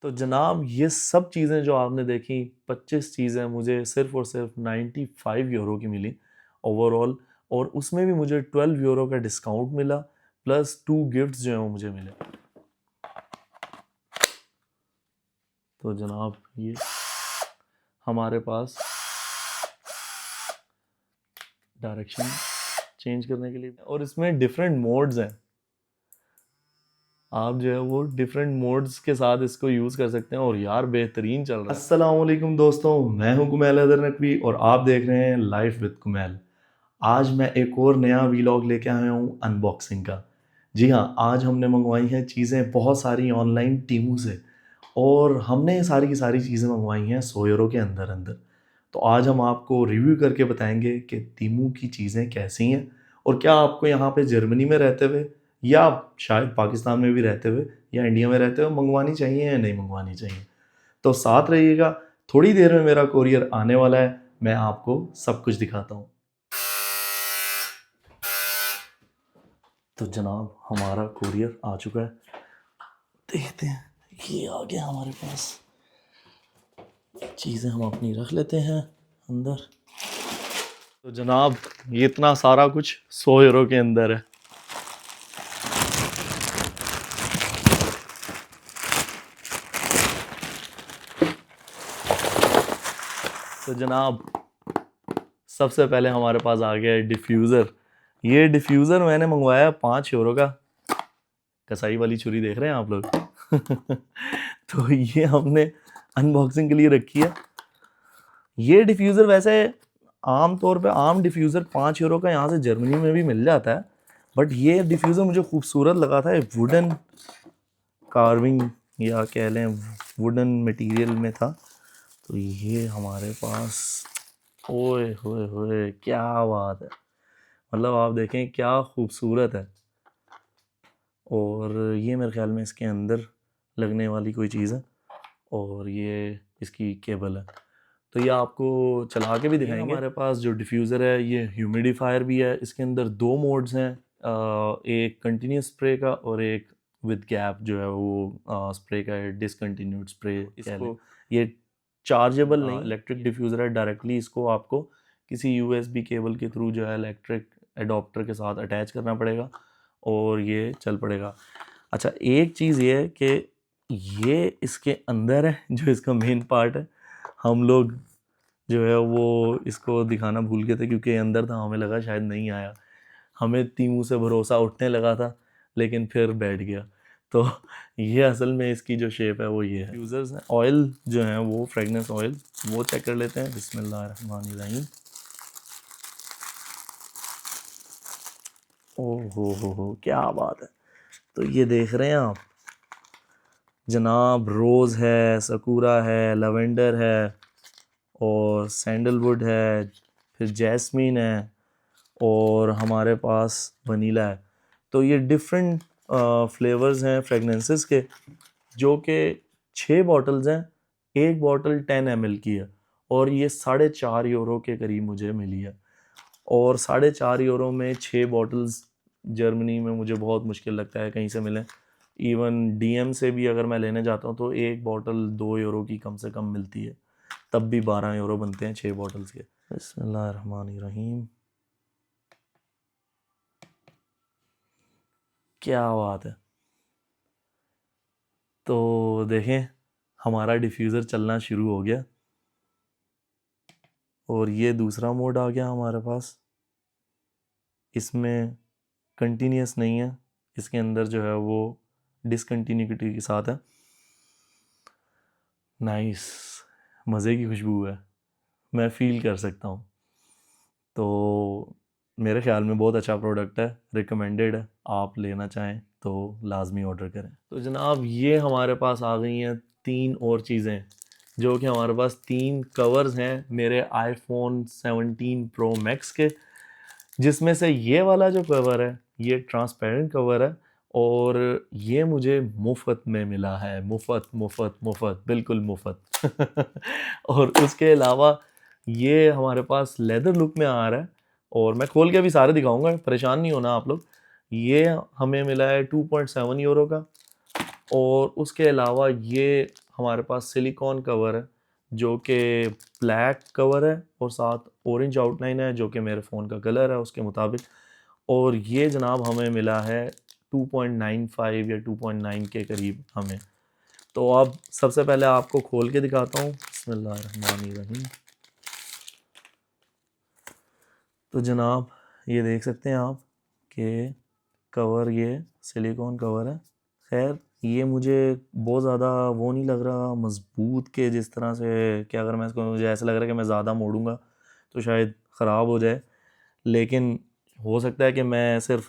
तो जनाब ये सब चीज़ें जो आपने देखी 25 चीज़ें मुझे सिर्फ और सिर्फ 95 यूरो की मिली ओवरऑल, और उसमें भी मुझे 12 यूरो का डिस्काउंट मिला प्लस 2 गिफ्ट्स जो हैं वो मुझे मिले। तो जनाब ये हमारे पास डायरेक्शन चेंज करने के लिए, और इसमें डिफरेंट मोड्स हैं। आप जो है वो डिफरेंट मोड्स के साथ इसको यूज़ कर सकते हैं, और यार बेहतरीन चल रहा है। अस्सलाम वालेकुम दोस्तों, मैं हूं कुमैल हैदर नकवी और आप देख रहे हैं लाइफ विद कुमैल। आज मैं एक और नया वीलॉग लेके आया हूँ अनबॉक्सिंग का। जी हाँ, आज हमने मंगवाई हैं चीज़ें बहुत सारी ऑनलाइन टीमू से, और हमने सारी की सारी चीज़ें मंगवाई हैं 100 यूरो के अंदर अंदर। तो आज हम आपको रिव्यू करके बताएंगे कि टीमू की चीज़ें कैसी हैं, और क्या आपको यहाँ पे जर्मनी में रहते हुए या शायद पाकिस्तान में भी रहते हुए या इंडिया में रहते हुए मंगवानी चाहिए या नहीं मंगवानी चाहिए। तो साथ रहिएगा, थोड़ी देर में मेरा कोरियर आने वाला है, मैं आपको सब कुछ दिखाता हूँ। तो जनाब हमारा कोरियर आ चुका है, देखते हैं। ये आ गया हमारे पास, चीज़ें हम अपनी रख लेते हैं अंदर। तो जनाब ये इतना सारा कुछ 100 यूरो के अंदर है। तो जनाब सबसे पहले हमारे पास आ गया है डिफ्यूज़र। ये डिफ्यूज़र मैंने मंगवाया 5 यूरो का। कसाई वाली छुरी देख रहे हैं आप लोग तो ये हमने अनबॉक्सिंग के लिए रखी है। ये डिफ्यूज़र वैसे आम तौर पे आम डिफ्यूज़र 5 यूरो का यहाँ से जर्मनी में भी मिल जाता है, बट ये डिफ्यूज़र मुझे खूबसूरत लगा था। वुडन कार्विंग या कह लें वुडन मटेरियल में था। तो ये हमारे पास, ओए होए होए क्या बात है, मतलब आप देखें क्या खूबसूरत है। और ये मेरे ख्याल में इसके अंदर लगने वाली कोई चीज़ है, और ये इसकी केबल है। तो ये आपको चला के भी दिखाएंगे। हमारे पास जो डिफ्यूज़र है ये ह्यूमिडिफायर भी है। इसके अंदर 2 मोड्स हैं, एक कंटिन्यूस स्प्रे का और एक विद गैप जो है वो स्प्रे का है, डिसकंटिन्यूड स्प्रे। इसको ये चार्जेबल नहीं, इलेक्ट्रिक डिफ्यूज़र है। डायरेक्टली इसको आपको किसी यूएसबी केबल के थ्रू जो है इलेक्ट्रिक एडॉप्टर के साथ अटैच करना पड़ेगा और ये चल पड़ेगा। अच्छा, एक चीज़ ये है कि ये इसके अंदर है, जो इसका मेन पार्ट है। हम लोग जो है वो इसको दिखाना भूल गए थे क्योंकि अंदर था, हमें लगा शायद नहीं आया। हमें तीमू से भरोसा उठने लगा था, लेकिन फिर बैठ गया। तो ये असल में इसकी जो शेप है वो ये है। यूज़र्स हैं ऑयल जो है वो फ्रेगनेंस ऑयल, वो चेक कर लेते हैं। बिस्मिल्लाहिर्रहमानिर्रहीम। ओह हो क्या बात है। तो ये देख रहे हैं आप जनाब, रोज़ है, सकूरा है, लवेंडर है और सैंडलवुड है, फिर जैस्मीन है और हमारे पास वनीला है। तो ये डिफरेंट फ्लेवर्स हैं फ्रेगनेंसेस के, जो कि 6 बॉटल्स हैं। एक बॉटल 10 ml की है और ये 4.5 यूरो के करीब मुझे मिली है। और 4.5 यूरो में 6 बॉटल्स जर्मनी में मुझे बहुत मुश्किल लगता है कहीं से मिलें। इवन डीएम से भी अगर मैं लेने जाता हूँ तो एक बॉटल 2 यूरो की कम से कम मिलती है, तब भी 12 यूरो बनते हैं 6 बॉटल्स के। बिस्मिल्लाहिर्रहमानिर्रहीम। क्या बात है। तो देखें हमारा डिफ्यूज़र चलना शुरू हो गया और ये दूसरा मोड आ गया हमारे पास। इसमें कंटिन्यूस नहीं है, इसके अंदर जो है वो डिसकंटिन्यूटी के साथ है। नाइस, मज़े की खुशबू है, मैं फ़ील कर सकता हूँ। तो मेरे ख़्याल में बहुत अच्छा प्रोडक्ट है, रिकमेंडेड है। आप लेना चाहें तो लाजमी ऑर्डर करें। तो जनाब ये हमारे पास आ गई हैं 3 और चीज़ें, जो कि हमारे पास 3 कवर्स हैं मेरे आईफोन 17 प्रो मैक्स के, जिसमें से ये वाला जो कवर है ये ट्रांसपेरेंट कवर है और ये मुझे मुफ्त में मिला है। मुफ्त मुफ्त मुफ्त, बिल्कुल मुफ्त और उसके अलावा ये हमारे पास लेदर लुक में आ रहा है, और मैं खोल के अभी सारे दिखाऊंगा, परेशान नहीं होना आप लोग। ये हमें मिला है 2.7 यूरो का, और उसके अलावा ये हमारे पास सिलिकॉन कवर है जो कि ब्लैक कवर है और साथ ऑरेंज आउटलाइन है जो कि मेरे फ़ोन का कलर है उसके मुताबिक। और ये जनाब हमें मिला है 2.95 या 2.9 के करीब हमें। तो अब सबसे पहले आपको खोल के दिखाता हूँ। बिस्मिल्लाहिर्रहमानिर्रहीम। तो जनाब ये देख सकते हैं आप कि कवर ये सिलिकॉन कवर है। खैर ये मुझे बहुत ज़्यादा वो नहीं लग रहा मज़बूत के जिस तरह से कि अगर मैं इसको मुझे ऐसा लग रहा है कि मैं ज़्यादा मोड़ूंगा तो शायद ख़राब हो जाए। लेकिन हो सकता है कि मैं सिर्फ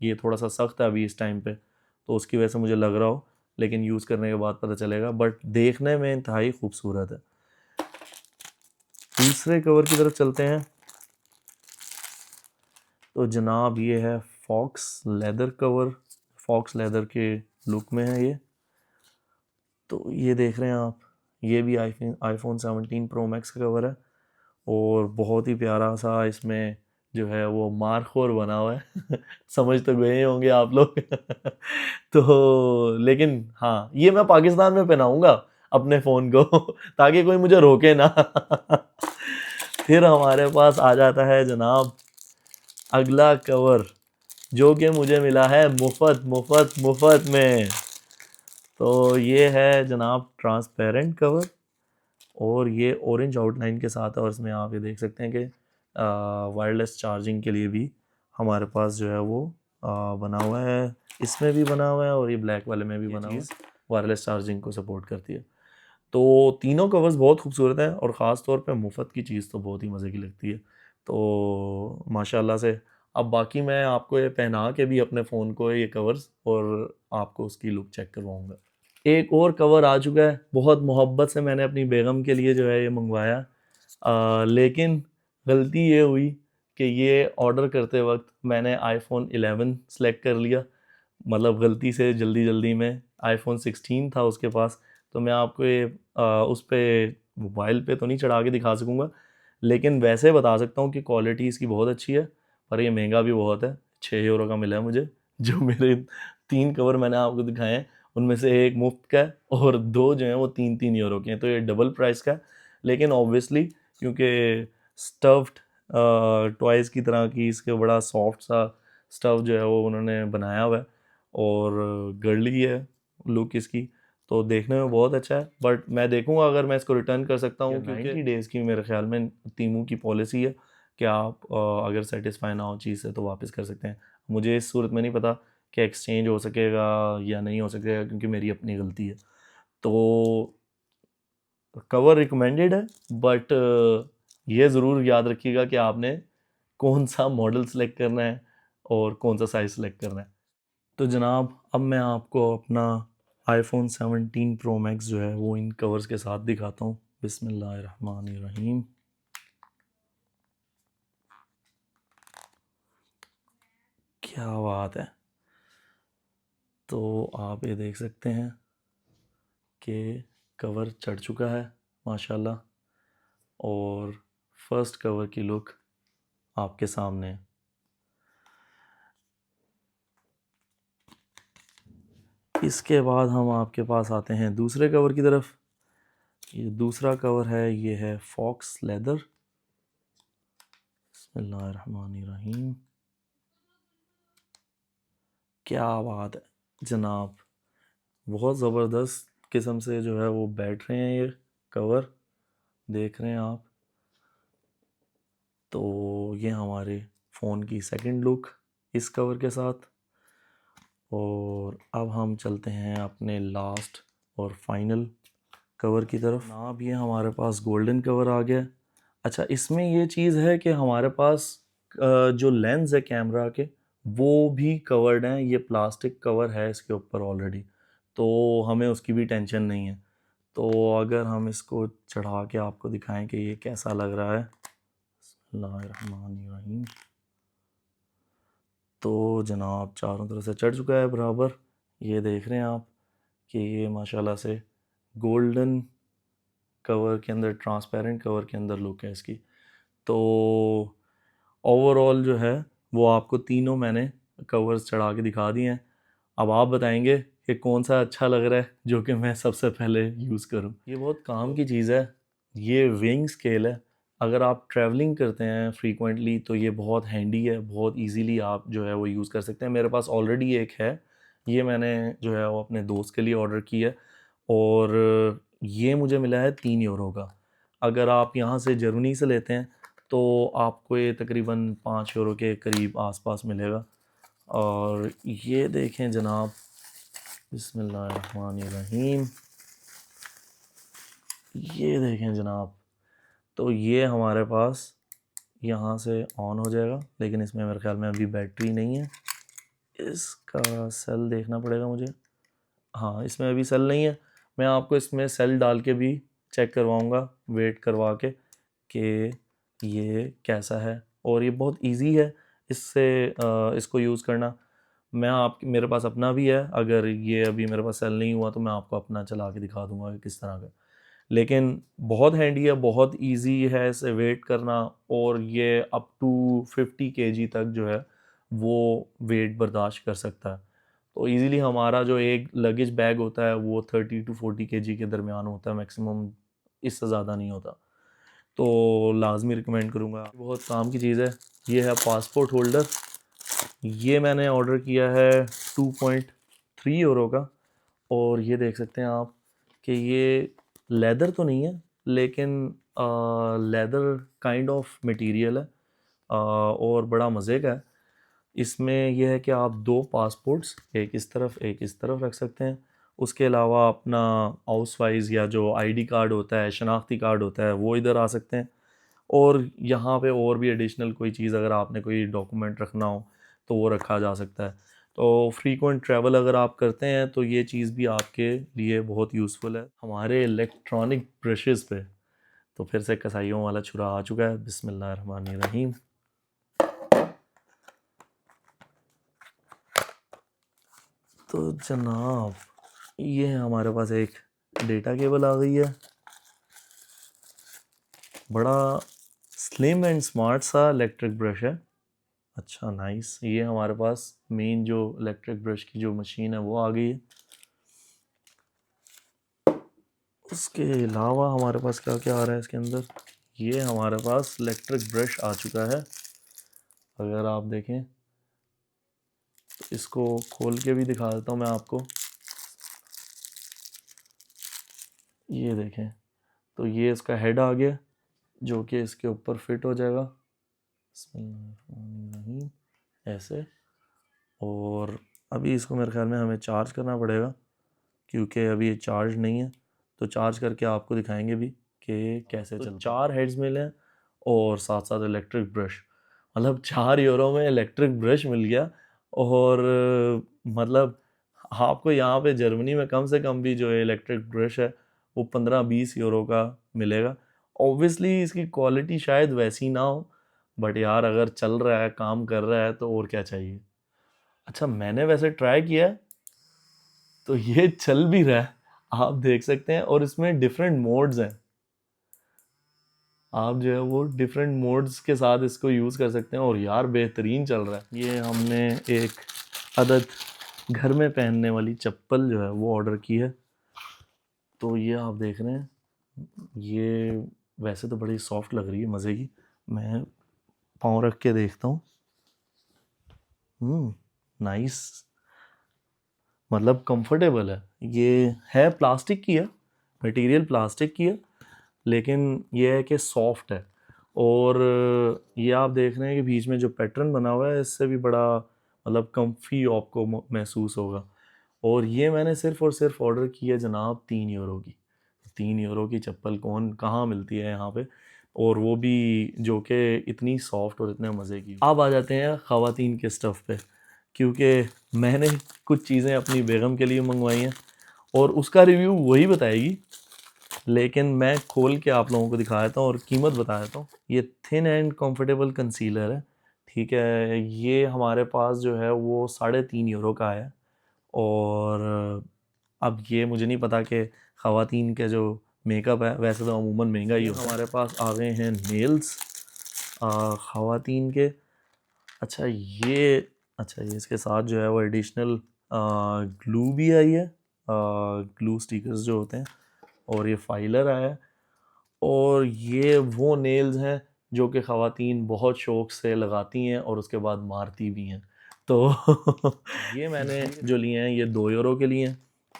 ये थोड़ा सा सख्त है अभी इस टाइम पे तो उसकी वजह से मुझे लग रहा हो, लेकिन यूज़ करने के बाद पता चलेगा। बट देखने में इंतहाई खूबसूरत है। दूसरे कवर की तरफ चलते हैं। तो जनाब ये है fox leather cover. Fox leather के लुक में है ये। तो ये देख रहे हैं आप, ये भी आईफोन 17 प्रो मैक्स का कवर है और बहुत ही प्यारा सा इसमें जो है वो मार्कोर बना हुआ है समझ तो गए होंगे आप लोग तो लेकिन हाँ ये मैं पाकिस्तान में पहनाऊंगा अपने फ़ोन को ताकि कोई मुझे रोके ना फिर हमारे पास आ जाता है जनाब अगला कवर जो कि मुझे मिला है मुफ्त में। तो ये है जनाब ट्रांसपेरेंट कवर और ये ऑरेंज आउटलाइन के साथ है और इसमें आप ये देख सकते हैं कि वायरलेस चार्जिंग के लिए भी हमारे पास जो है वो बना हुआ है। इसमें भी बना हुआ है और ये ब्लैक वाले में भी बना हुआ है। वायरलेस चार्जिंग को सपोर्ट करती है। तो तीनों कवर्स बहुत खूबसूरत हैं और ख़ास तौर पे मुफ्त की चीज़ तो बहुत ही मज़े की लगती है। तो माशाल्लाह से अब बाकी मैं आपको ये पहना के भी अपने फ़ोन को ये कवर्स और आपको उसकी लुक चेक करवाऊँगा। एक और कवर आ चुका है, बहुत मोहब्बत से मैंने अपनी बेगम के लिए जो है ये मंगवाया। लेकिन गलती ये हुई कि ये ऑर्डर करते वक्त मैंने आईफोन 11 सेलेक्ट कर लिया। मतलब गलती से जल्दी में आईफोन 16 था उसके पास। तो मैं आपको ये उस पे मोबाइल पे तो नहीं चढ़ा के दिखा सकूँगा, लेकिन वैसे बता सकता हूँ कि क्वालिटी इसकी बहुत अच्छी है। पर ये महंगा भी बहुत है, 6 यूरो का मिला है मुझे। जो मेरे 3 कवर मैंने आपको दिखाए हैं उनमें से एक मुफ्त का है और 2 जो हैं वो 3-3 यूरो के हैं। तो ये डबल प्राइस का है। लेकिन ऑब्वियसली क्योंकि स्टफ्ड टॉयज़ की तरह की इसके बड़ा सॉफ्ट सा स्टफ़ जो है वो उन्होंने बनाया हुआ है और गर्ली है लुक इसकी। तो देखने में बहुत अच्छा है। बट मैं देखूंगा अगर मैं इसको रिटर्न कर सकता हूँ क्योंकि 90 डेज़ की मेरे ख्याल में टीमू की पॉलिसी है कि आप अगर सेटिस्फाई ना हो चीज़ से तो वापस कर सकते हैं। मुझे इस सूरत में नहीं पता कि एक्सचेंज हो सकेगा या नहीं हो सकेगा क्योंकि मेरी अपनी गलती है। तो कवर रिकमेंडेड है बट ये ज़रूर याद रखिएगा कि आपने कौन सा मॉडल सेलेक्ट करना है और कौन सा साइज़ सेलेक्ट करना है। तो जनाब अब मैं आपको अपना आईफोन 17 प्रो मैक्स जो है वो इन कवर्स के साथ दिखाता हूँ। बिस्मिल्लाहिर्रहमानिर्रहीम। क्या बात है। तो आप ये देख सकते हैं कि कवर चढ़ चुका है माशाल्लाह और फर्स्ट कवर की लुक आपके सामने है। इसके बाद हम आपके पास आते हैं दूसरे कवर की तरफ। ये दूसरा कवर है, ये है फॉक्स लेदर। बिस्मिल्लाहिर्रहमानिर्रहीम। क्या बात है जनाब, बहुत ज़बरदस्त किस्म से जो है वो बैठ रहे हैं ये कवर, देख रहे हैं आप। तो ये हमारे फ़ोन की सेकंड लुक इस कवर के साथ। और अब हम चलते हैं अपने लास्ट और फाइनल कवर की तरफ। जनाब ये हमारे पास गोल्डन कवर आ गया। अच्छा इसमें ये चीज़ है कि हमारे पास जो लेंस है कैमरा के वो भी कवर्ड हैं। ये प्लास्टिक कवर है इसके ऊपर ऑलरेडी, तो हमें उसकी भी टेंशन नहीं है। तो अगर हम इसको चढ़ा के आपको दिखाएं कि ये कैसा लग रहा है। बिस्मिल्लाहिर्रहमानिर्रहीम। तो जनाब चारों तरफ से चढ़ चुका है बराबर। ये देख रहे हैं आप कि ये माशाल्लाह से गोल्डन कवर के अंदर, ट्रांसपेरेंट कवर के अंदर लुक है इसकी। तो ओवरऑल जो है वो आपको तीनों मैंने कवर्स चढ़ा के दिखा दिए हैं। अब आप बताएंगे कि कौन सा अच्छा लग रहा है जो कि मैं सबसे पहले यूज़ करूं। ये बहुत काम की चीज़ है, ये वेइंग स्केल है। अगर आप ट्रैवलिंग करते हैं फ्रीक्वेंटली तो ये बहुत हैंडी है, बहुत इजीली आप जो है वो यूज़ कर सकते हैं। मेरे पास ऑलरेडी एक है, ये मैंने जो है वो अपने दोस्त के लिए ऑर्डर की है और ये मुझे मिला है 3 यूरो का। अगर आप यहाँ से जर्मनी से लेते हैं तो आपको ये तकरीबन 5 यूरो के करीब आसपास मिलेगा। और ये देखें जनाब, बिस्मिल्लाहिर्रहमानिर्रहीम, ये देखें जनाब, तो ये हमारे पास यहाँ से ऑन हो जाएगा, लेकिन इसमें मेरे ख्याल में अभी बैटरी नहीं है। इसका सेल देखना पड़ेगा मुझे। हाँ, इसमें अभी सेल नहीं है। मैं आपको इसमें सेल डाल के भी चेक करवाऊँगा, वेट करवा के, कि ये कैसा है। और ये बहुत इजी है इससे इसको यूज़ करना। मेरे पास अपना भी है, अगर ये अभी मेरे पास सेल नहीं हुआ तो मैं आपको अपना चला के दिखा दूँगा कि किस तरह का। लेकिन बहुत हैंडी है, बहुत इजी है इसे वेट करना, और ये अप टू 50 केजी तक जो है वो वेट बर्दाश्त कर सकता है। तो इजीली हमारा जो एक लगेज बैग होता है वो 30 टू 40 केजी के दरमियान होता है मैक्सिमम, इससे ज़्यादा नहीं होता। तो लाजमी रिकमेंड करूँगा, बहुत काम की चीज़ है। ये है पासपोर्ट होल्डर, ये मैंने ऑर्डर किया है 2.3 यूरो का। और ये देख सकते हैं आप कि ये लेदर तो नहीं है, लेकिन लेदर काइंड ऑफ मटेरियल है, और बड़ा मज़े का है। इसमें यह है कि आप 2 पासपोर्ट्स, एक इस तरफ एक इस तरफ रख सकते हैं। उसके अलावा अपना हाउस वाइज या जो आईडी कार्ड होता है, शनाख्ती कार्ड होता है, वो इधर आ सकते हैं। और यहाँ पे और भी एडिशनल कोई चीज़, अगर आपने कोई डॉक्यूमेंट रखना हो तो वो रखा जा सकता है। तो फ्रीक्वेंट ट्रैवल अगर आप करते हैं तो ये चीज़ भी आपके लिए बहुत यूज़फुल है। हमारे इलेक्ट्रॉनिक ब्रशेज़ पे तो फिर से कसाइयों वाला छुरा आ चुका है। बिस्मिल्लाहिर्रहमानिर्रहीम। तो जनाब, ये हमारे पास एक डेटा केबल आ गई है। बड़ा स्लिम एंड स्मार्ट सा इलेक्ट्रिक ब्रश है। अच्छा, नाइस। ये हमारे पास मेन जो इलेक्ट्रिक ब्रश की जो मशीन है वो आ गई है। उसके अलावा हमारे पास क्या क्या आ रहा है इसके अंदर, ये हमारे पास इलेक्ट्रिक ब्रश आ चुका है। अगर आप देखें तो इसको खोल के भी दिखा देता हूँ मैं आपको। ये देखें, तो ये इसका हेड आ गया जो कि इसके ऊपर फिट हो जाएगा, बिस्मिल्लाहिर्रहमानिर्रहीम, ऐसे। और अभी इसको मेरे ख्याल में हमें चार्ज करना पड़ेगा, क्योंकि अभी ये चार्ज नहीं है। तो चार्ज करके आपको दिखाएंगे भी कि कैसे चलता है। 4 हेड्स मिले हैं और साथ साथ इलेक्ट्रिक ब्रश, मतलब 4 यूरो में इलेक्ट्रिक ब्रश मिल गया। और मतलब आपको यहाँ पे जर्मनी में कम से कम भी जो है इलेक्ट्रिक ब्रश है वो 15-20 यूरो का मिलेगा। ऑब्वियसली इसकी क्वालिटी शायद वैसी ना हो, बट यार अगर चल रहा है, काम कर रहा है, तो और क्या चाहिए। अच्छा, मैंने वैसे ट्राई किया है तो ये चल भी रहा है, आप देख सकते हैं। और इसमें डिफरेंट मोड्स हैं, आप जो है वो डिफरेंट मोड्स के साथ इसको यूज़ कर सकते हैं, और यार बेहतरीन चल रहा है। ये हमने एक अदद घर में पहनने वाली चप्पल जो है वो ऑर्डर की है। तो ये आप देख रहे हैं, ये वैसे तो बड़ी सॉफ्ट लग रही है, मज़े की। मैं पाँव रख के देखता हूँ। नाइस, मतलब कंफर्टेबल है। ये है प्लास्टिक की है, मटेरियल प्लास्टिक की है, लेकिन ये है कि सॉफ्ट है। और ये आप देख रहे हैं कि बीच में जो पैटर्न बना हुआ है, इससे भी बड़ा मतलब कम्फी आपको महसूस होगा। और ये मैंने सिर्फ़ और सिर्फ ऑर्डर की है जनाब 3 यूरो की। 3 यूरो की चप्पल कौन कहाँ मिलती है यहाँ पे, और वो भी जो कि इतनी सॉफ्ट और इतने मज़े की। अब आ जाते हैं ख़वातीन के स्टफ़ पे, क्योंकि मैंने कुछ चीज़ें अपनी बेगम के लिए मंगवाई हैं और उसका रिव्यू वही बताएगी, लेकिन मैं खोल के आप लोगों को दिखा देता हूँ और कीमत बता देता हूँ। ये थिन एंड कंफर्टेबल कंसीलर है, ठीक है। ये हमारे पास जो है वो 3.5 यूरो का है। और अब ये मुझे नहीं पता कि ख़वातीन के जो मेकअप है वैसे तो अमूमन महंगा ही होता है। हमारे पास आ गए हैं नेल्स ख़वातीन के। अच्छा ये इसके साथ जो है वो एडिशनल ग्लू भी आई है, ग्लू स्टिकर्स जो होते हैं, और ये फाइलर आया है। और ये वो नेल्स हैं जो कि ख़वातीन बहुत शौक़ से लगाती हैं और उसके बाद मारती भी हैं। तो ये मैंने जो लिए हैं ये 2 यूरो के लिए हैं,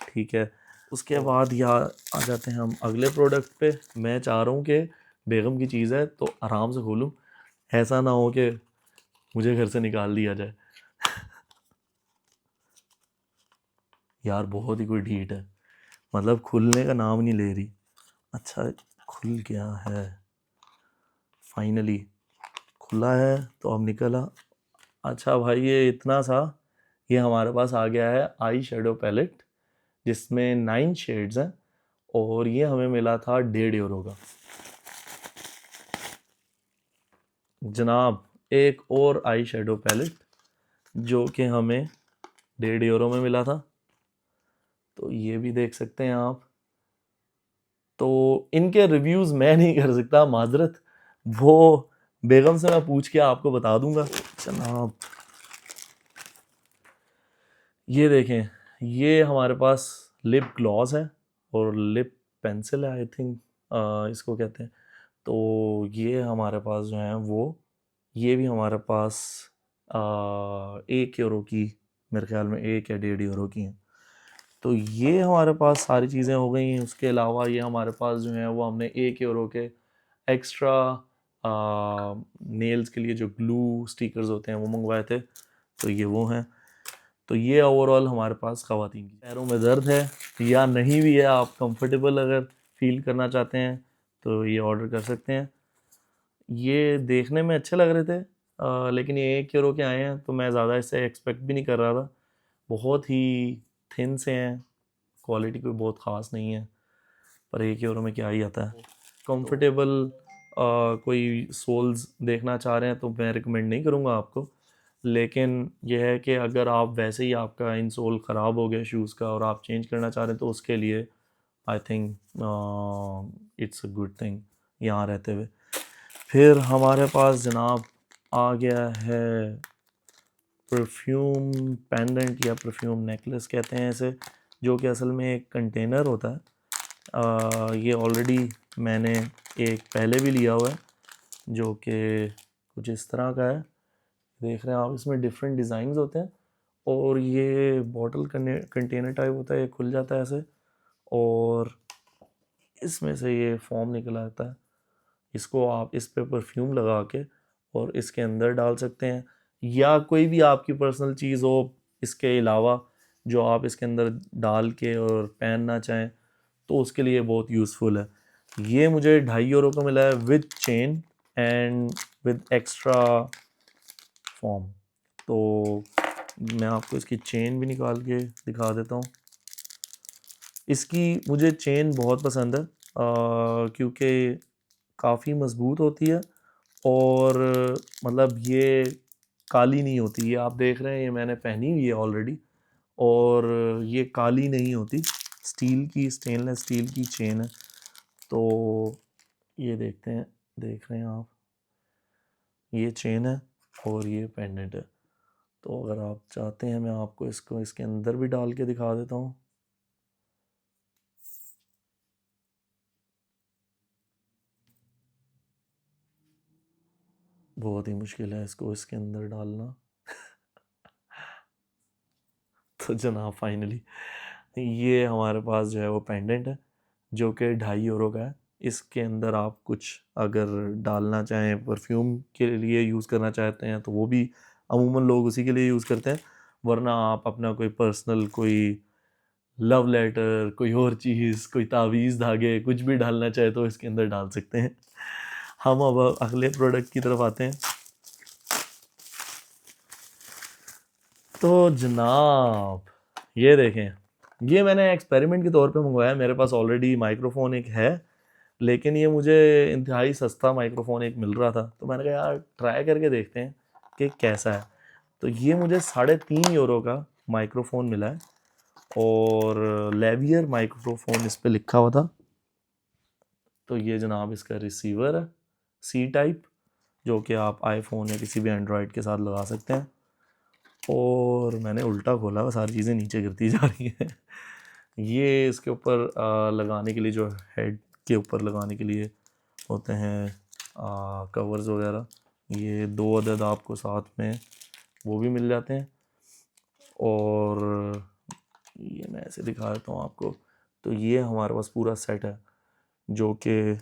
ठीक है। उसके बाद यहाँ आ जाते हैं हम अगले प्रोडक्ट पे। मैं चाह रहा हूँ कि बेगम की चीज़ है तो आराम से खोलूँ, ऐसा ना हो कि मुझे घर से निकाल दिया जाए। यार बहुत ही कोई ढीठ है, मतलब खुलने का नाम नहीं ले रही। अच्छा खुल गया है, फाइनली खुला है तो अब निकला। अच्छा भाई ये इतना सा, ये हमारे पास आ गया है आई शेडो पैलेट जिसमें 9 शेड्स हैं और ये हमें मिला था 1.5 यूरो का। जनाब एक और आई शेडो पैलेट जो कि हमें 1.5 यूरो में मिला था, तो ये भी देख सकते हैं आप। तो इनके रिव्यूज़ मैं नहीं कर सकता, माजरत, वो बेगम से मैं पूछ के आपको बता दूंगा। जनाब ये देखें, ये हमारे पास लिप ग्लॉस है और लिप पेंसिल है, आई थिंक इसको कहते हैं। तो ये हमारे पास जो है वो, ये भी हमारे पास 1 यूरो की, मेरे ख्याल में 1 या 1.5 यूरो की हैं। तो ये हमारे पास सारी चीज़ें हो गई हैं। उसके अलावा ये हमारे पास जो है वो हमने 1 यूरो के एक्स्ट्रा नेल्स के लिए जो ग्लू स्टिकर्स होते हैं वो मंगवाए थे, तो ये वो हैं। तो ये ओवरऑल हमारे पास ख़वातीन की पैरों में दर्द है या नहीं भी है, आप कंफर्टेबल अगर फील करना चाहते हैं तो ये ऑर्डर कर सकते हैं। ये देखने में अच्छे लग रहे थे, लेकिन ये 1 यूरो के आए हैं तो मैं ज़्यादा इससे एक्सपेक्ट भी नहीं कर रहा था। बहुत ही थिन से हैं, क्वालिटी कोई बहुत ख़ास नहीं है, पर 1 यूरो में क्या ही आता है। कंफर्टेबल कोई सोल्स देखना चाह रहे हैं तो मैं रिकमेंड नहीं करूँगा आपको, लेकिन यह है कि अगर आप वैसे ही आपका इंसोल ख़राब हो गया शूज़ का और आप चेंज करना चाह रहे हैं तो उसके लिए I think it's a good thing यहाँ रहते हुए। फिर हमारे पास जनाब आ गया है परफ्यूम पेंडेंट या परफ्यूम नेकलेस कहते हैं इसे, जो कि असल में एक कंटेनर होता है। ये ऑलरेडी मैंने एक पहले भी लिया हुआ है जो कि कुछ इस तरह का है, देख रहे हैं आप। इसमें डिफरेंट डिज़ाइंस होते हैं और ये बॉटल कंटेनर टाइप होता है, ये खुल जाता है ऐसे और इसमें से ये फोम निकल आता है। इसको आप इस पे परफ्यूम लगा के और इसके अंदर डाल सकते हैं, या कोई भी आपकी पर्सनल चीज़ हो इसके अलावा जो आप इसके अंदर डाल के और पहनना चाहें तो उसके लिए बहुत यूज़फुल है। ये मुझे 2.5 यूरो का मिला है with chain and with extra form. तो मैं आपको इसकी चेन भी निकाल के दिखा देता हूँ। इसकी मुझे चेन बहुत पसंद है क्योंकि काफ़ी मज़बूत होती है और मतलब ये काली नहीं होती। ये आप देख रहे हैं, ये मैंने पहनी हुई है ऑलरेडी और ये काली नहीं होती। स्टील की, स्टेनलेस स्टील की चेन है। तो ये देखते हैं, देख रहे हैं आप, ये चेन है और ये पेंडेंट है। तो अगर आप चाहते हैं मैं आपको इसको इसके अंदर भी डाल के दिखा देता हूँ। बहुत ही मुश्किल है इसको इसके अंदर डालना। तो जनाब फाइनली ये हमारे पास जो है वो पेंडेंट है जो कि 2.5 यूरो का है। इसके अंदर आप कुछ अगर डालना चाहें, परफ्यूम के लिए यूज़ करना चाहते हैं तो वो भी अमूमन लोग उसी के लिए यूज़ करते हैं, वरना आप अपना कोई पर्सनल, कोई लव लेटर, कोई और चीज़, कोई तावीज़, धागे, कुछ भी डालना चाहे तो इसके अंदर डाल सकते हैं। हम अब अगले प्रोडक्ट की तरफ आते हैं। तो जनाब ये देखें, ये मैंने एक्सपेरिमेंट के तौर पे मंगवाया। मेरे पास ऑलरेडी माइक्रोफ़ोन एक है, लेकिन ये मुझे इंतहाई सस्ता माइक्रोफ़ोन एक मिल रहा था, तो मैंने कहा यार ट्राई करके देखते हैं कि कैसा है। तो ये मुझे 3.5 यूरो का माइक्रोफ़ोन मिला है और लेवियर माइक्रोफ़ोन इस पे लिखा हुआ था। तो ये जनाब इसका रिसीवर है, सी टाइप, जो कि आप आईफोन या किसी भी एंड्रॉयड के साथ लगा सकते हैं। और मैंने उल्टा खोला, सारी चीज़ें नीचे गिरती जा रही हैं। ये इसके ऊपर लगाने के लिए, जो हेड के ऊपर लगाने के लिए होते हैं कवर्स वगैरह, ये 2 अदद आपको साथ में वो भी मिल जाते हैं। और ये मैं ऐसे दिखा देता हूँ आपको। तो ये हमारे पास पूरा सेट है जो कि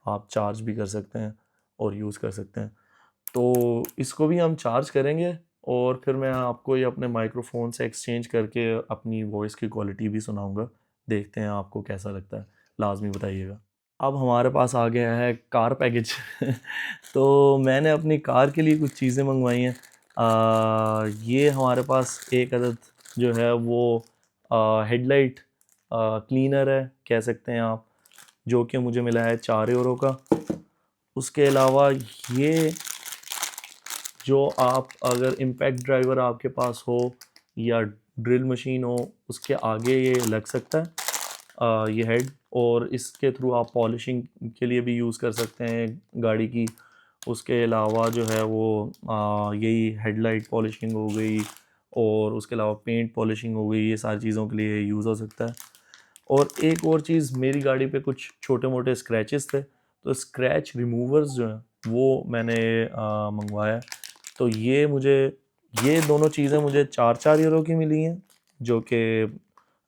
आप चार्ज भी कर सकते हैं और यूज़ कर सकते हैं। तो इसको भी हम चार्ज करेंगे और फिर मैं आपको ये अपने माइक्रोफोन से एक्सचेंज करके अपनी वॉइस की क्वालिटी भी सुनाऊंगा। देखते हैं आपको कैसा लगता है, लाजमी बताइएगा। अब हमारे पास आ गया है कार पैकेज। तो मैंने अपनी कार के लिए कुछ चीज़ें मंगवाई हैं। ये हमारे पास एक अदद जो है वो हेडलाइट क्लीनर है, कह सकते हैं आप, जो कि मुझे मिला है 4 यूरो का। उसके अलावा ये जो आप अगर इम्पैक्ट ड्राइवर आपके पास हो या ड्रिल मशीन हो, उसके आगे ये लग सकता है ये हेड, और इसके थ्रू आप पॉलिशिंग के लिए भी यूज़ कर सकते हैं गाड़ी की। उसके अलावा जो है वो यही हेडलाइट पॉलिशिंग हो गई और उसके अलावा पेंट पॉलिशिंग हो गई, ये सारी चीज़ों के लिए यूज़ हो सकता है। और एक और चीज़, मेरी गाड़ी पे कुछ छोटे मोटे स्क्रैचेस थे, तो स्क्रैच रिमूवर्स जो हैं वो मैंने मंगवाया। तो ये दोनों चीज़ें मुझे 4-4 यूरो की मिली हैं, जो कि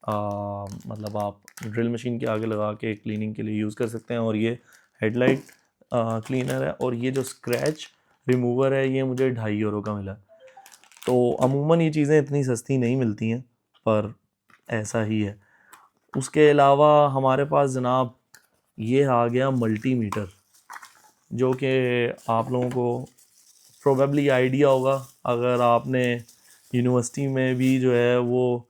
मतलब आप ड्रिल मशीन के आगे लगा के क्लीनिंग के लिए यूज़ कर सकते हैं। और ये हेडलाइट क्लीनर है, और ये जो स्क्रैच रिमूवर है ये मुझे 2.5 यूरो का मिला। तो अमूमन ये चीज़ें इतनी सस्ती नहीं मिलती हैं, पर ऐसा ही है। उसके अलावा हमारे पास जनाब ये आ गया मल्टीमीटर, जो कि आप लोगों को प्रोबेबली आइडिया होगा अगर आपने यूनिवर्सिटी में भी जो है वो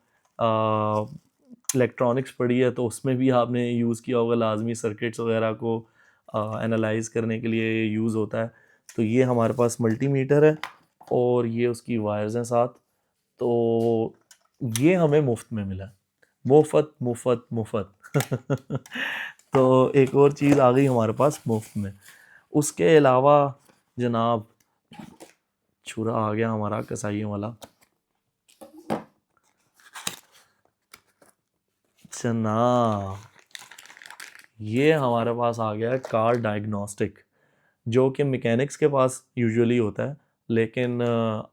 इलेक्ट्रॉनिक्स पढ़ी है, तो उसमें भी आपने यूज़ किया होगा लाजमी, सर्किट्स वगैरह को एनालाइज करने के लिए यूज़ होता है। तो ये हमारे पास मल्टीमीटर है और ये उसकी वायर्स हैं साथ। तो ये हमें मुफ्त में मिला, मुफ्त मुफ्त मुफ्त। तो एक और चीज़ आ गई हमारे पास मुफ्त में। उसके अलावा जनाब छुरा आ गया हमारा कसाईयों वाला। जनाब ये हमारे पास आ गया है कार डायग्नोस्टिक, जो कि मैकेनिक्स के पास यूजुअली होता है। लेकिन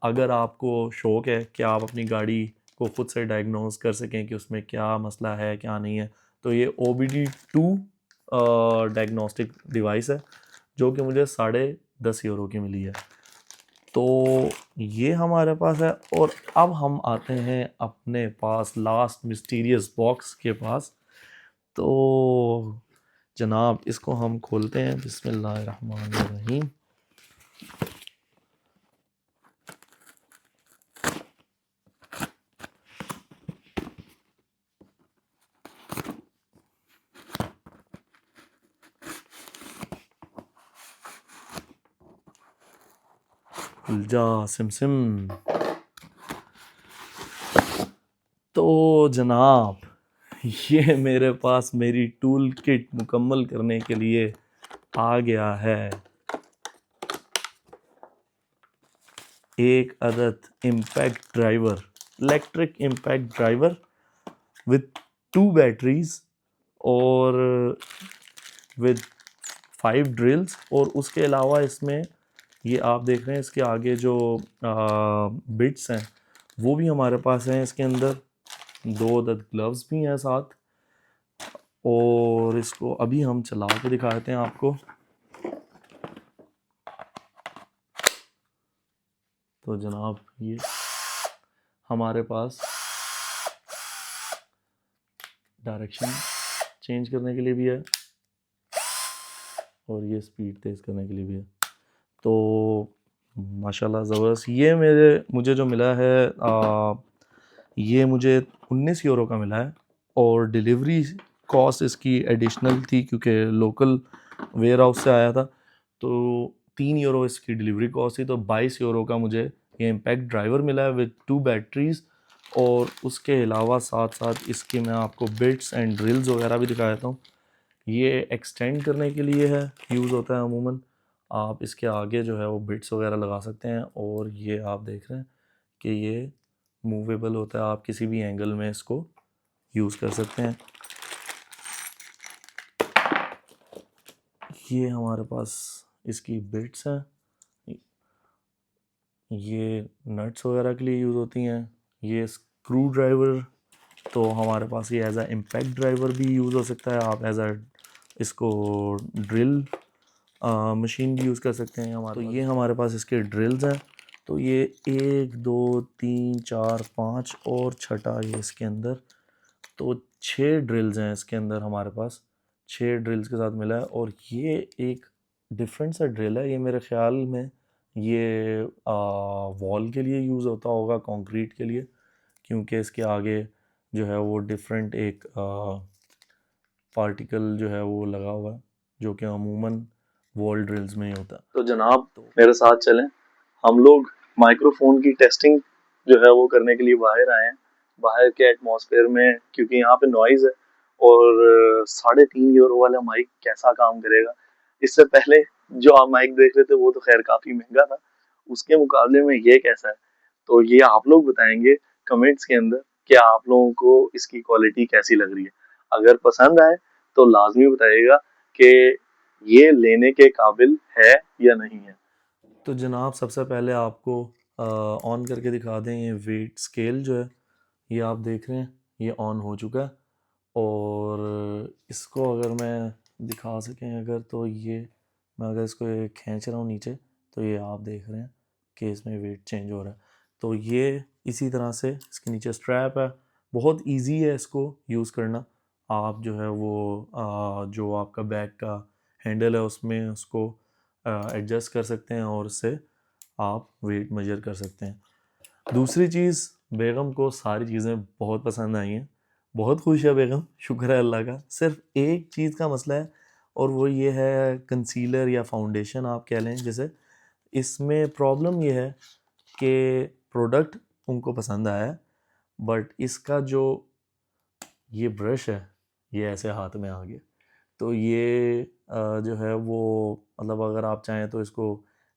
अगर आपको शौक़ है कि आप अपनी गाड़ी को ख़ुद से डायग्नोस कर सकें कि उसमें क्या मसला है क्या नहीं है, तो ये OBD2 डायग्नोस्टिक डिवाइस है, जो कि मुझे 10.5 यूरो की मिली है। तो ये हमारे पास है। और अब हम आते हैं अपने पास लास्ट मिस्टीरियस बॉक्स के पास। तो जनाब इसको हम खोलते हैं, बिस्मिल्लाहिर्रहमानिर्रहीम। जा सिमसिम। तो जनाब ये मेरे पास मेरी टूल किट मुकम्मल करने के लिए आ गया है एक अदद impact driver, electric impact driver with 2 batteries और विद 5 ड्रिल्स। और उसके अलावा इसमें ये आप देख रहे हैं इसके आगे जो बिट्स हैं वो भी हमारे पास हैं। इसके अंदर 2 अदद ग्लव्स भी हैं साथ। और इसको अभी हम चला के दिखा देते हैं आपको। तो जनाब ये हमारे पास डायरेक्शन चेंज करने के लिए भी है और ये स्पीड तेज़ करने के लिए भी है। तो माशाल्लाह ज़बरदस्त। ये मुझे जो मिला है ये मुझे 19 यूरो का मिला है, और डिलीवरी कॉस्ट इसकी एडिशनल थी क्योंकि लोकल वेयर हाउस से आया था। तो 3 यूरो इसकी डिलीवरी कॉस्ट थी, तो 22 यूरो का मुझे ये इम्पैक्ट ड्राइवर मिला है विद 2 बैटरीज़। और उसके अलावा साथ साथ इसके मैं आपको बिट्स एंड ड्रिल्स वगैरह भी दिखा देता हूँ। ये एक्सटेंड करने के लिए है, यूज़ होता है अमूमन। आप इसके आगे जो है वो बिट्स वगैरह लगा सकते हैं। और ये आप देख रहे हैं कि ये मूवेबल होता है, आप किसी भी एंगल में इसको यूज़ कर सकते हैं। ये हमारे पास इसकी बिट्स हैं, ये नट्स वगैरह के लिए यूज़ होती हैं। ये स्क्रू ड्राइवर तो हमारे पास ये एज आ इम्पैक्ट ड्राइवर भी यूज़ हो सकता है, आप एज आ इसको ड्रिल मशीन भी यूज़ कर सकते हैं हमारे। तो ये हमारे पास इसके ड्रिल्स हैं, तो ये 1 2 3 4 5 और छठा ये इसके अंदर, तो 6 ड्रिल्स हैं इसके अंदर हमारे पास, 6 ड्रिल्स के साथ मिला है। और ये एक डिफरेंट सा ड्रिल है, ये मेरे ख्याल में ये वॉल के लिए यूज़ होता होगा, कंक्रीट के लिए, क्योंकि इसके आगे जो है वो डिफरेंट एक पार्टिकल जो है वो लगा हुआ है, जो कि अमूमन वॉल ड्रिल्स में ही होता है। तो जनाब मेरे साथ चलें, हम लोग माइक्रोफोन की टेस्टिंग जो है वो करने के लिए बाहर आए हैं, बाहर के एटमॉस्फेयर में, क्योंकि यहाँ पे नॉइज़ है और 3.5 यूरो वाला माइक कैसा काम करेगा। इससे पहले जो आप माइक देख रहे थे वो तो खैर काफ़ी महंगा था, उसके मुकाबले में ये कैसा है, तो ये आप लोग बताएंगे कमेंट्स के अंदर कि आप लोगों को इसकी क्वालिटी कैसी लग रही है। अगर पसंद आए तो लाजमी बताइएगा कि ये लेने के काबिल है या नहीं है। तो जनाब सबसे पहले आपको ऑन करके दिखा दें, ये वेट स्केल जो है ये आप देख रहे हैं, ये ऑन हो चुका है। और इसको अगर मैं दिखा सकें अगर, तो ये मैं अगर इसको खींच रहा हूँ नीचे, तो ये आप देख रहे हैं कि इसमें वेट चेंज हो रहा है। तो ये इसी तरह से इसके नीचे स्ट्रैप है, बहुत इजी है इसको यूज़ करना। आप जो है वो जो आपका बैग का हैंडल है उसमें उसको एडजस्ट कर सकते हैं और उससे आप वेट मेजर कर सकते हैं। दूसरी चीज़, बेगम को सारी चीज़ें बहुत पसंद आई हैं, बहुत खुश है बेगम, शुक्र है अल्लाह का। सिर्फ एक चीज़ का मसला है और वो ये है कंसीलर या फाउंडेशन आप कह लें जैसे, इसमें प्रॉब्लम ये है कि प्रोडक्ट उनको पसंद आया है, बट इसका जो ये ब्रश है ये ऐसे हाथ में आ गया। तो ये जो है वो मतलब अगर आप चाहें तो इसको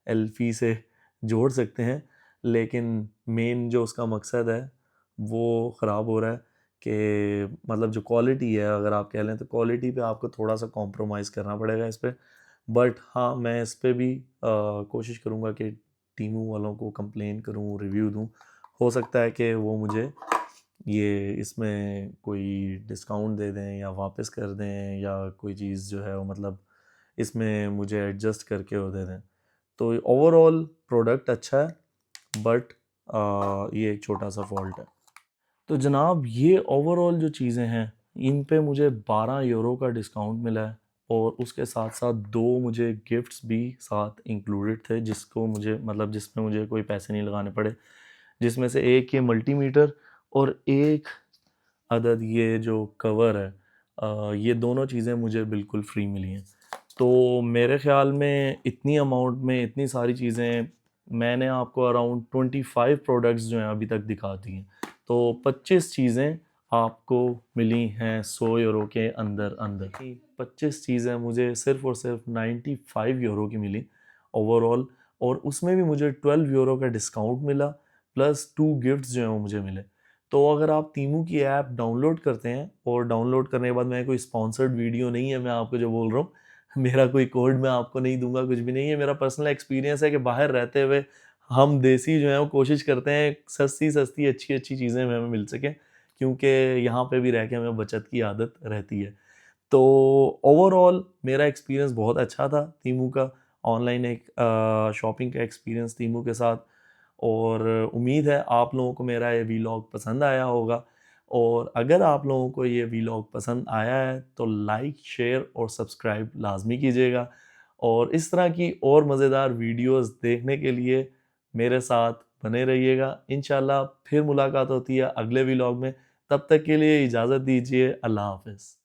एल्फी से जोड़ सकते हैं, लेकिन मेन जो उसका मकसद है वो ख़राब हो रहा है कि मतलब जो क्वालिटी है अगर आप कह लें तो क्वालिटी पे आपको थोड़ा सा कॉम्प्रोमाइज़ करना पड़ेगा इस पे। बट हाँ, मैं इस पे भी कोशिश करूँगा कि टीमू वालों को कंप्लेन करूँ, रिव्यू दूँ। हो सकता है कि वो मुझे ये इसमें कोई डिस्काउंट दे दें या वापस कर दें या कोई चीज़ जो है वो मतलब इसमें मुझे एडजस्ट करके वो दे दें। तो ओवरऑल प्रोडक्ट अच्छा है, बट ये एक छोटा सा फॉल्ट है। तो जनाब ये ओवरऑल जो चीज़ें हैं इन पे मुझे 12 यूरो का डिस्काउंट मिला है और उसके साथ साथ 2 मुझे गिफ्ट्स भी साथ इंक्लूडेड थे, जिसको मुझे मतलब जिसमें मुझे कोई पैसे नहीं लगाने पड़े, जिसमें से एक ये मल्टीमीटर और एक अदद ये जो कवर है, ये दोनों चीज़ें मुझे बिल्कुल फ्री मिली हैं। तो मेरे ख़्याल में इतनी अमाउंट में इतनी सारी चीज़ें मैंने आपको अराउंड 25 प्रोडक्ट्स जो हैं अभी तक दिखा दी हैं। तो 25 चीज़ें आपको मिली हैं 100 यूरो के अंदर अंदर। 25 चीज़ें मुझे सिर्फ़ और सिर्फ 95 यूरो की मिली ओवरऑल, और उसमें भी मुझे 12 यूरो का डिस्काउंट मिला प्लस 2 गिफ्ट्स जो हैं वो मुझे मिले। तो अगर आप तीमू की ऐप डाउनलोड करते हैं, और डाउनलोड करने के बाद मैं कोई स्पॉन्सर्ड वीडियो नहीं है मैं आपको जो बोल रहा हूँ, मेरा कोई कोड मैं आपको नहीं दूंगा, कुछ भी नहीं है, मेरा पर्सनल एक्सपीरियंस है कि बाहर रहते हुए हम देसी जो है वो कोशिश करते हैं सस्ती सस्ती अच्छी अच्छी चीज़ें हमें मिल सकें, क्योंकि यहाँ पे भी रह के हमें बचत की आदत रहती है। तो ओवरऑल मेरा एक्सपीरियंस बहुत अच्छा था तीमू का, ऑनलाइन एक शॉपिंग का एक्सपीरियंस तीमू के साथ। और उम्मीद है आप लोगों को मेरा ये वीलॉग पसंद आया होगा, और अगर आप लोगों को ये वीलॉग पसंद आया है तो लाइक शेयर और सब्सक्राइब लाजमी कीजिएगा, और इस तरह की और मज़ेदार वीडियोस देखने के लिए मेरे साथ बने रहिएगा। इंशाल्लाह फिर मुलाकात होती है अगले वीलॉग में, तब तक के लिए इजाज़त दीजिए। अल्लाह हाफ़िज़।